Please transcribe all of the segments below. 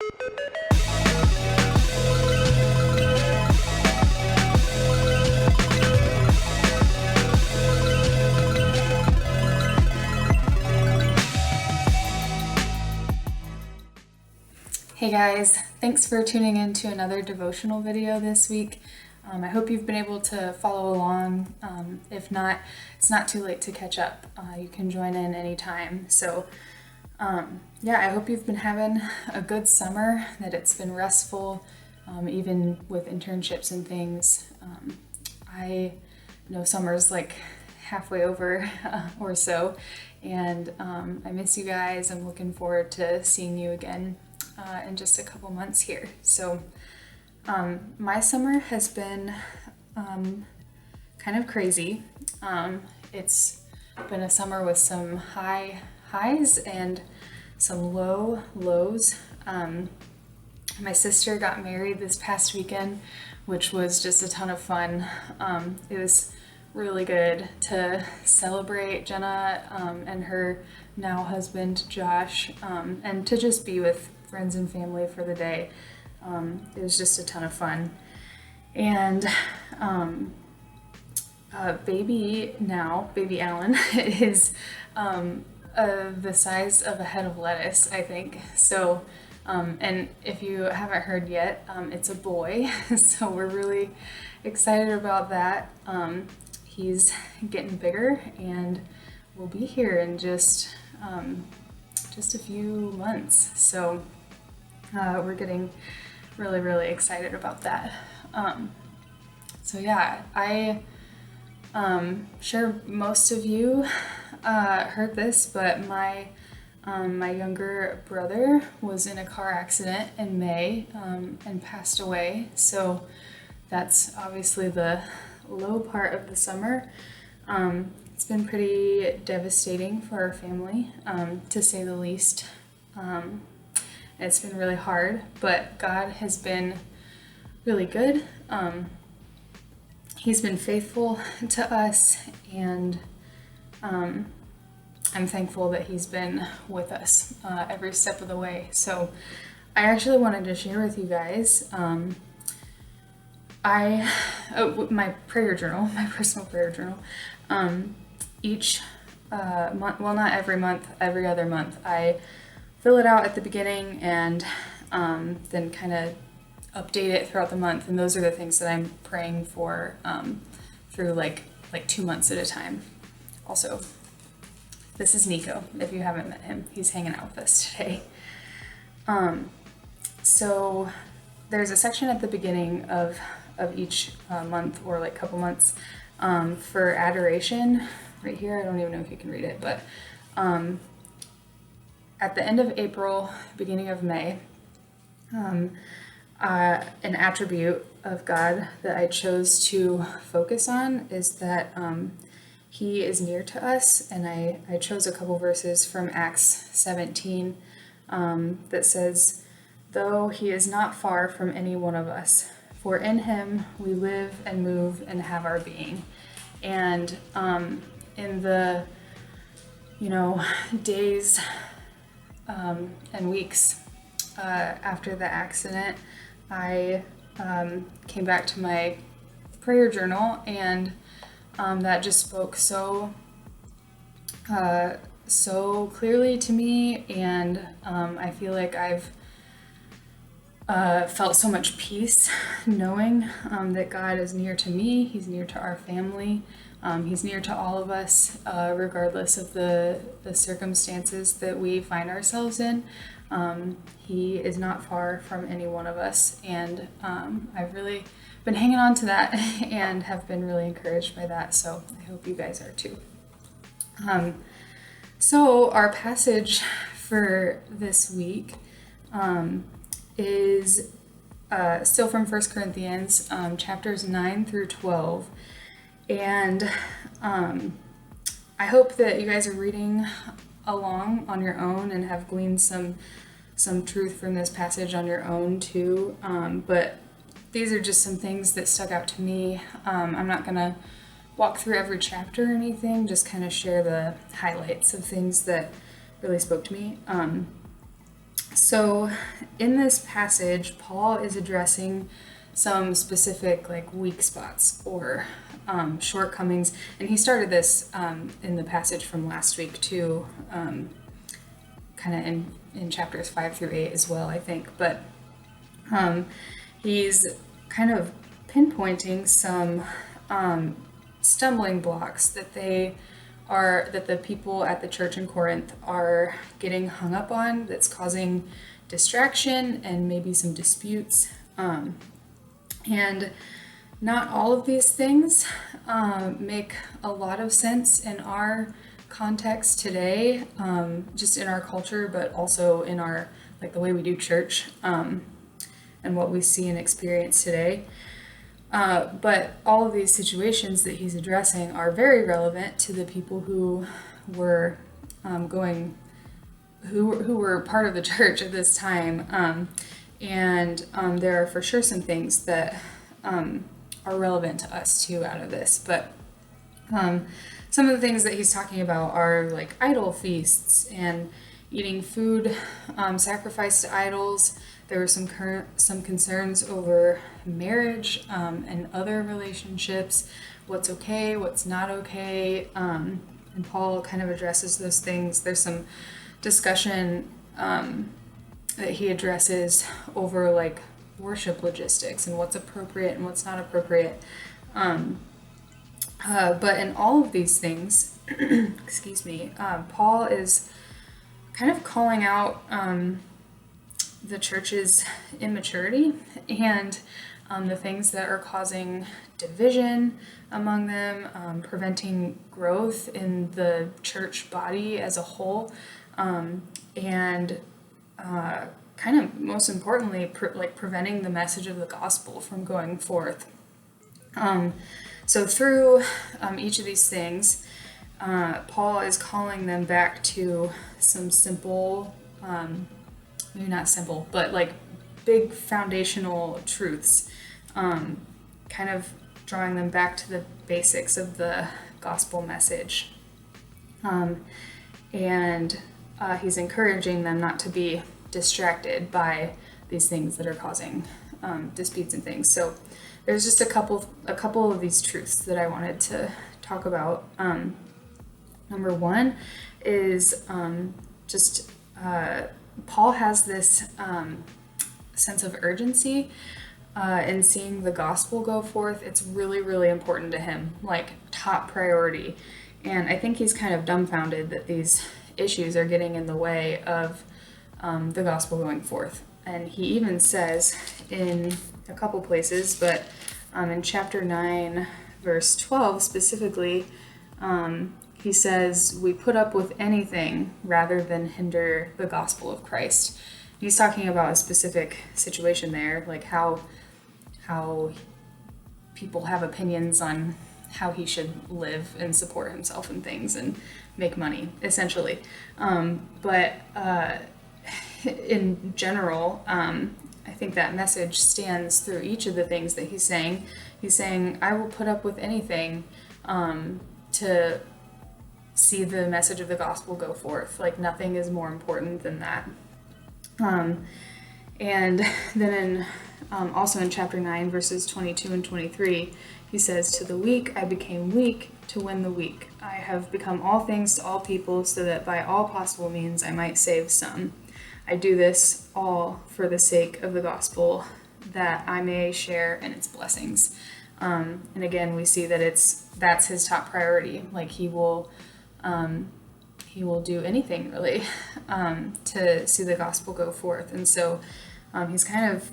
Hey guys, thanks for tuning in to another devotional video this week. I hope you've been able to follow along. If not, it's not too late to catch up. You can join in anytime. So yeah, I hope you've been having a good summer, that it's been restful, even with internships and things. I know summer's like halfway over or so, and I miss you guys. I'm looking forward to seeing you again in just a couple months here. So my summer has been kind of crazy. It's been a summer with some highs and some low lows. My sister got married this past weekend, which was just a ton of fun. It was really good to celebrate Jenna and her now husband Josh, and to just be with friends and family for the day. It was just a ton of fun. And baby Alan is the size of a head of lettuce, I think. So, and if you haven't heard yet, it's a boy. So we're really excited about that. He's getting bigger and will be here in just a few months. So we're getting really excited about that. So yeah, I sure most of you heard this, but my younger brother was in a car accident in May and passed away. So that's obviously the low part of the summer. It's been pretty devastating for our family, to say the least. It's been really hard, but God has been really good. He's been faithful to us, and I'm thankful that He's been with us every step of the way. So I actually wanted to share with you guys my prayer journal, my personal prayer journal. Each month, well, not every month, every other month, I fill it out at the beginning and then kind of update it throughout the month. And those are the things that I'm praying for through like 2 months at a time. Also, this is Nico. If you haven't met him, he's hanging out with us today. So there's a section at the beginning of each month, or like couple months, for adoration. Right here, I don't even know if you can read it, but at the end of April, beginning of May, an attribute of God that I chose to focus on is that He is near to us, and I chose a couple verses from Acts 17 that says, "Though He is not far from any one of us, for in Him we live and move and have our being." And in the days and weeks after the accident, I came back to my prayer journal, and that just spoke so clearly to me, and I feel like I've felt so much peace knowing that God is near to me. He's near to our family. He's near to all of us, regardless of the circumstances that we find ourselves in. He is not far from any one of us, and I've really been hanging on to that and have been really encouraged by that, so I hope you guys are too. So our passage for this week is still from 1 Corinthians, chapters 9 through 12. And I hope that you guys are reading along on your own and have gleaned some truth from this passage on your own too. But these are just some things that stuck out to me. I'm not going to walk through every chapter or anything, just kind of share the highlights of things that really spoke to me. So in this passage, Paul is addressing some specific like weak spots or shortcomings, and he started this in the passage from last week too, kind of in chapters 5 through 8 as well, I think. But he's kind of pinpointing some stumbling blocks that the people at the church in Corinth are getting hung up on, that's causing distraction and maybe some disputes. And not all of these things make a lot of sense in our context today, just in our culture, but also in our, like the way we do church, and what we see and experience today. But all of these situations that he's addressing are very relevant to the people who were who were part of the church at this time. And there are for sure some things that are relevant to us too out of this. But some of the things that he's talking about are like idol feasts and eating food sacrificed to idols. There were some concerns over marriage and other relationships, what's okay, what's not okay, and Paul kind of addresses those things. There's some discussion that he addresses over like worship logistics and what's appropriate and what's not appropriate. But in all of these things, excuse me, Paul is kind of calling out the church's immaturity and the things that are causing division among them, preventing growth in the church body as a whole, and kind of most importantly, preventing the message of the gospel from going forth. So through each of these things, Paul is calling them back to some simple, maybe not simple, but like big foundational truths, kind of drawing them back to the basics of the gospel message. And he's encouraging them not to be distracted by these things that are causing disputes and things. So there's just a couple of these truths that I wanted to talk about. Number one is Paul has this sense of urgency in seeing the gospel go forth. It's really, really important to him, like top priority. And I think he's kind of dumbfounded that these issues are getting in the way of the gospel going forth. And he even says in a couple places, but in chapter 9, verse 12 specifically, he says, we put up with anything rather than hinder the gospel of Christ. He's talking about a specific situation there, like how people have opinions on how he should live and support himself and things and make money, essentially. But in general, I think that message stands through each of the things that he's saying. He's saying, I will put up with anything to see the message of the gospel go forth. Like nothing is more important than that. And then also in chapter 9, verses 22 and 23, he says, to the weak I became weak to win the weak. I have become all things to all people so that by all possible means I might save some. I do this all for the sake of the gospel, that I may share in its blessings. And again, we see that that's his top priority. Like he will do anything really to see the gospel go forth. And so he's kind of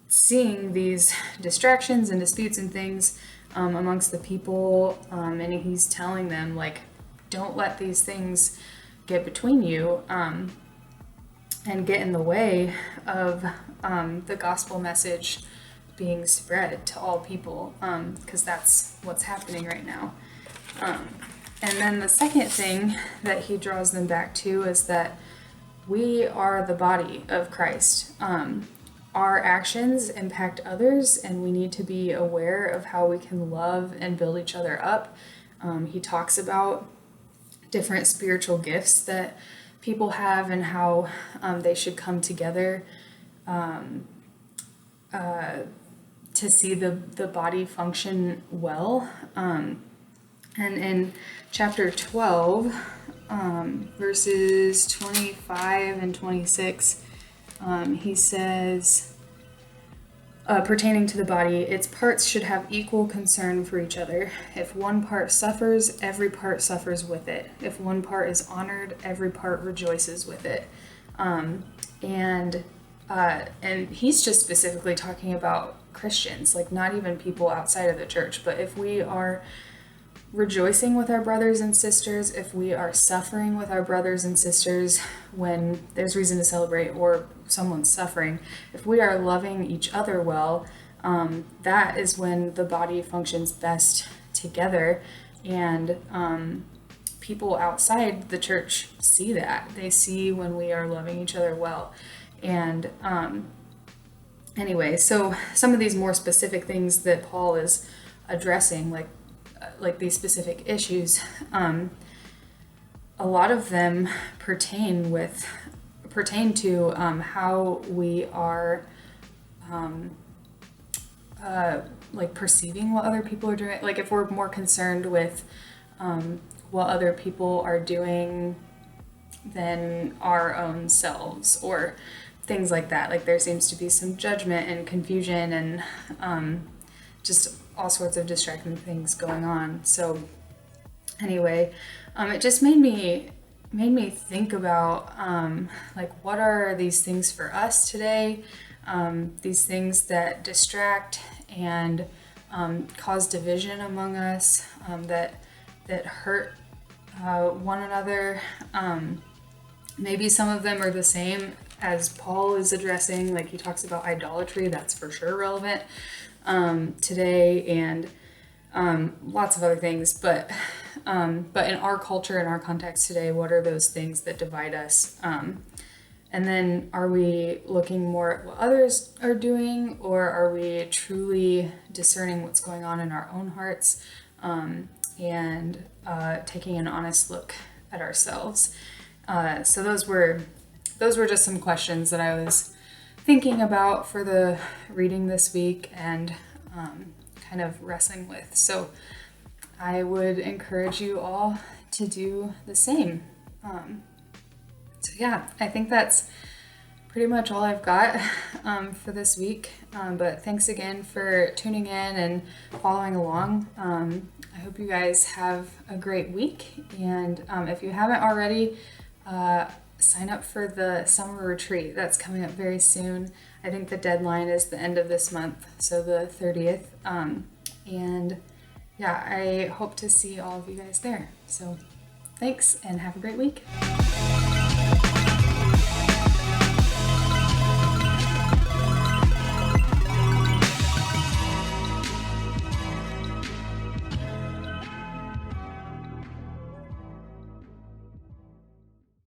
seeing these distractions and disputes and things amongst the people, and he's telling them, like, don't let these things get between you and get in the way of the gospel message being spread to all people, because that's what's happening right now. And then the second thing that he draws them back to is that we are the body of Christ. Our actions impact others, and we need to be aware of how we can love and build each other up. He talks about different spiritual gifts that people have and how they should come together to see the body function well. And in chapter 12, verses 25 and 26, he says, pertaining to the body, its parts should have equal concern for each other. If one part suffers, every part suffers with it. If one part is honored, every part rejoices with it. And he's just specifically talking about Christians, like not even people outside of the church. But if we are rejoicing with our brothers and sisters, if we are suffering with our brothers and sisters when there's reason to celebrate or someone's suffering, if we are loving each other well, that is when the body functions best together. And people outside the church see that. They see when we are loving each other well. And anyway, so some of these more specific things that Paul is addressing, like these specific issues, a lot of them pertain to how we are like perceiving what other people are doing. Like if we're more concerned with what other people are doing than our own selves, or things like that. Like there seems to be some judgment and confusion and just all sorts of distracting things going on. So anyway, it just made me think about like what are these things for us today, these things that distract and cause division among us, that hurt one another. Maybe some of them are the same as Paul is addressing, like he talks about idolatry. That's for sure relevant today, and lots of other things. But in our culture, in our context today, what are those things that divide us? And then are we looking more at what others are doing, or are we truly discerning what's going on in our own hearts, and taking an honest look at ourselves? So those were just some questions that I was thinking about for the reading this week and kind of wrestling with. So I would encourage you all to do the same. So yeah, I think that's pretty much all I've got for this week. But thanks again for tuning in and following along. I hope you guys have a great week. And if you haven't already, sign up for the summer retreat that's coming up very soon. I think the deadline is the end of this month, so the 30th. And yeah, I hope to see all of you guys there. So thanks and have a great week.